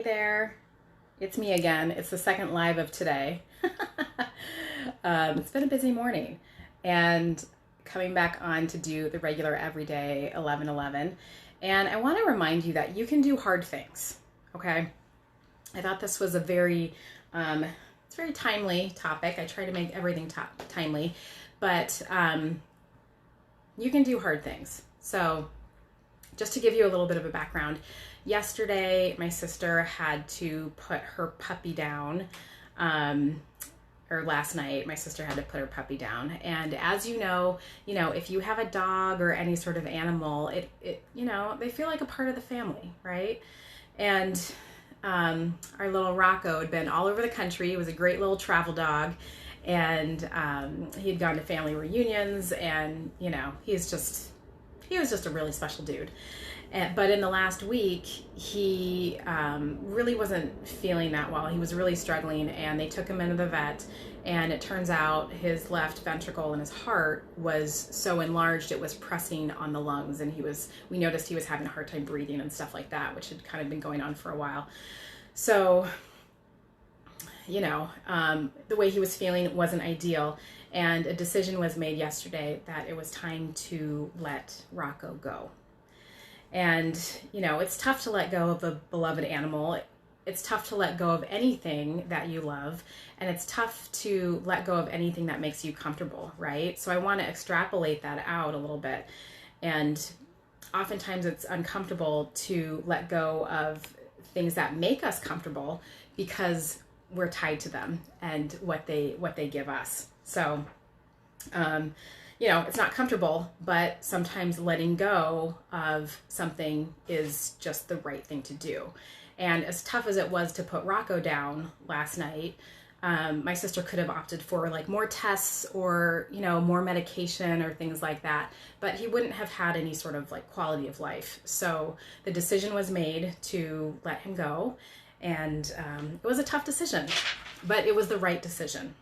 Hey there, it's me again. It's the second live of today. It's been a busy morning and coming back on to do the regular everyday 11:11. And I want to remind you that you can do hard things, okay? I thought this was a um, it's a very timely topic. I try to make everything timely, but you can do hard things. So just to give you a little bit of a background, yesterday my sister had to put her puppy down. Or last night my sister had to put her puppy down. And as if you have a dog or any sort of animal, they feel like a part of the family, right? And our little Rocco had been all over the country. He was a great little travel dog. And he had gone to family reunions, and he was just a really special dude. But in the last week, he really wasn't feeling that well. He was really struggling, and they took him into the vet. And it turns out his left ventricle in his heart was so enlarged it was pressing on the lungs, and we noticed he was having a hard time breathing and stuff like that, which had kind of been going on for a while. So, the way he was feeling wasn't ideal. And a decision was made yesterday that it was time to let Rocco go. And, it's tough to let go of a beloved animal. It's tough to let go of anything that you love. And it's tough to let go of anything that makes you comfortable, right? So I want to extrapolate that out a little bit. And oftentimes it's uncomfortable to let go of things that make us comfortable because we're tied to them and what they give us. So, it's not comfortable, but sometimes letting go of something is just the right thing to do. And as tough as it was to put Rocco down last night, my sister could have opted for like more tests or, more medication or things like that, but he wouldn't have had any sort of like quality of life. So the decision was made to let him go. And it was a tough decision, but it was the right decision.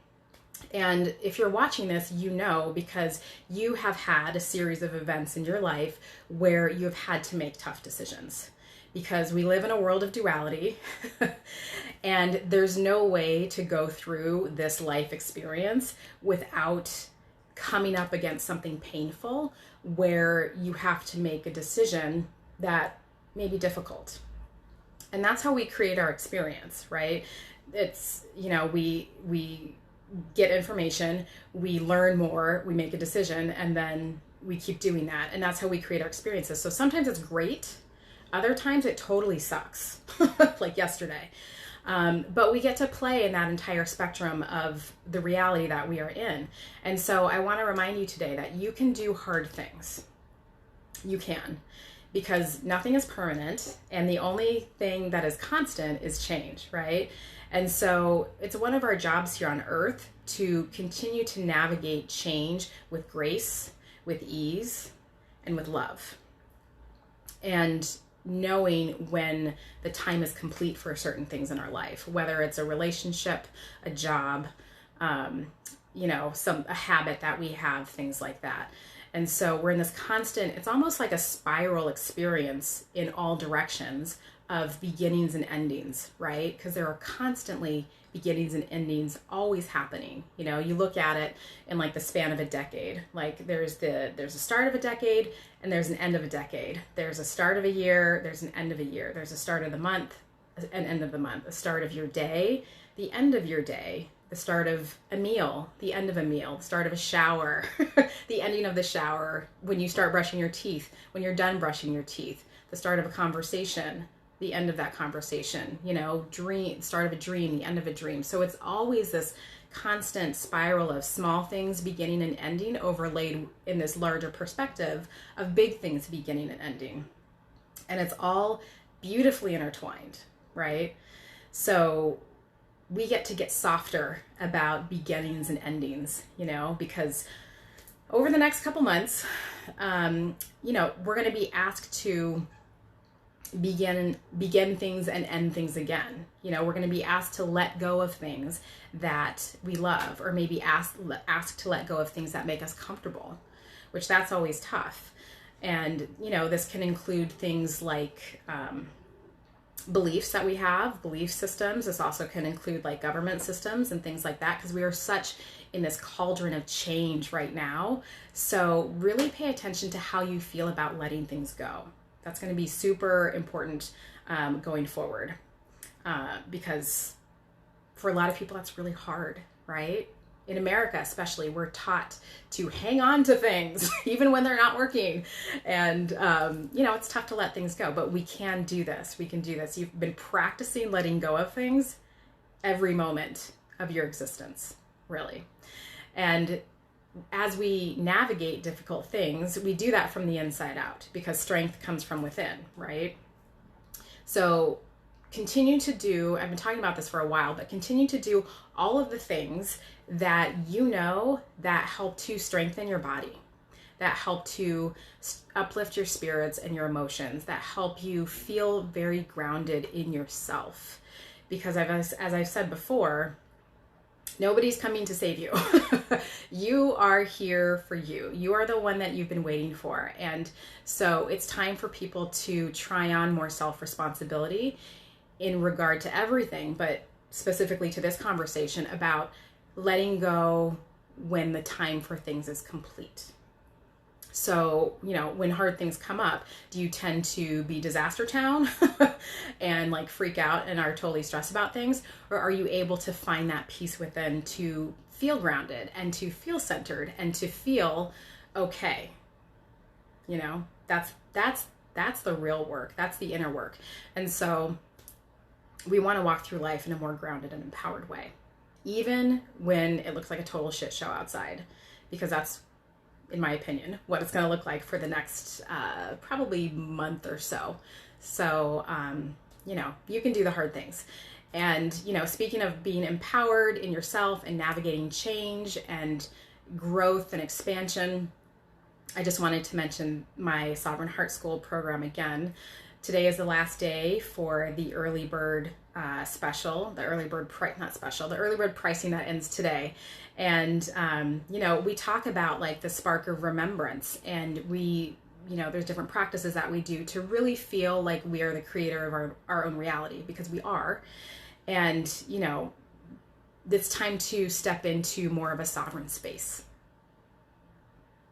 And if you're watching this, because you have had a series of events in your life where you have had to make tough decisions. Because we live in a world of duality, and there's no way to go through this life experience without coming up against something painful where you have to make a decision that may be difficult. And that's how we create our experience, right? It's, we get information, we learn more, we make a decision, and then we keep doing that. And that's how we create our experiences. So sometimes it's great. Other times it totally sucks, like yesterday. But we get to play in that entire spectrum of the reality that we are in. And so I want to remind you today that you can do hard things. You can. Because nothing is permanent, and the only thing that is constant is change, right? And so it's one of our jobs here on earth to continue to navigate change with grace, with ease, and with love. And knowing when the time is complete for certain things in our life, whether it's a relationship, a job, a habit that we have, things like that. And so we're in this constant, it's almost like a spiral experience in all directions of beginnings and endings, right? Because there are constantly beginnings and endings always happening. You look at it in like the span of a decade. Like there's a start of a decade and there's an end of a decade. There's a start of a year, there's an end of a year. There's a start of the month, an end of the month, a start of your day, the end of your day, the start of a meal, the end of a meal, the start of a shower, the ending of the shower, when you start brushing your teeth, when you're done brushing your teeth, the start of a conversation, the end of that conversation, start of a dream, the end of a dream. So it's always this constant spiral of small things beginning and ending overlaid in this larger perspective of big things beginning and ending. And it's all beautifully intertwined, right? So we get softer about beginnings and endings, because over the next couple months, we're going to be asked to begin things and end things again. We're going to be asked to let go of things that we love, or maybe asked to let go of things that make us comfortable, which that's always tough. And, this can include things like beliefs that we have, belief systems. This also can include like government systems and things like that, because we are such in this cauldron of change right now. So really pay attention to how you feel about letting things go. That's going to be super important going forward, because for a lot of people that's really hard, right? In America especially, we're taught to hang on to things even when they're not working. And, it's tough to let things go, but we can do this. We can do this. You've been practicing letting go of things every moment of your existence, really. And as we navigate difficult things, we do that from the inside out, because strength comes from within, right? So continue to do, I've been talking about this for a while, but continue to do all of the things that that help to strengthen your body, that help to uplift your spirits and your emotions, that help you feel very grounded in yourself. Because as I've said before, nobody's coming to save you. You are here for you. You are the one that you've been waiting for. And so it's time for people to try on more self-responsibility in regard to everything, but specifically to this conversation about letting go when the time for things is complete. So, when hard things come up, do you tend to be disaster town and like freak out and are totally stressed about things? Or are you able to find that peace within to feel grounded and to feel centered and to feel okay? That's the real work. That's the inner work. And so we want to walk through life in a more grounded and empowered way, even when it looks like a total shit show outside, because that's, in my opinion, what it's going to look like for the next probably month or so. So, you can do the hard things. And, speaking of being empowered in yourself and navigating change and growth and expansion, I just wanted to mention my Sovereign Heart School program again. Today is the last day for the early bird special, the early bird pricing that ends today. And, we talk about like the spark of remembrance, and there's different practices that we do to really feel like we are the creator of our own reality, because we are. And, it's time to step into more of a sovereign space.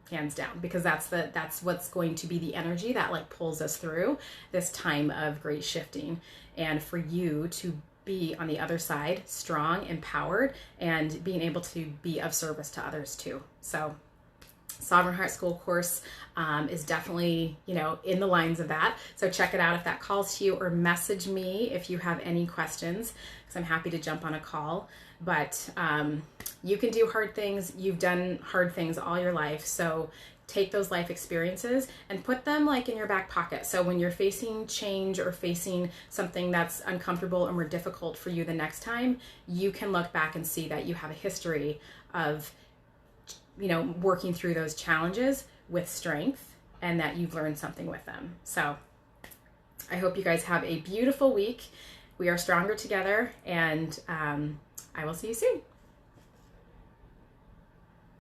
Hands down, because that's what's going to be the energy that like pulls us through this time of great shifting, and for you to be on the other side strong, empowered, and being able to be of service to others too. So Sovereign Heart School course is definitely, in the lines of that. So check it out if that calls to you, or message me if you have any questions, because I'm happy to jump on a call. But you can do hard things. You've done hard things all your life. So take those life experiences and put them like in your back pocket. So when you're facing change or facing something that's uncomfortable or more difficult for you the next time, you can look back and see that you have a history of, working through those challenges with strength, and that you've learned something with them. So I hope you guys have a beautiful week. We are stronger together, and I will see you soon.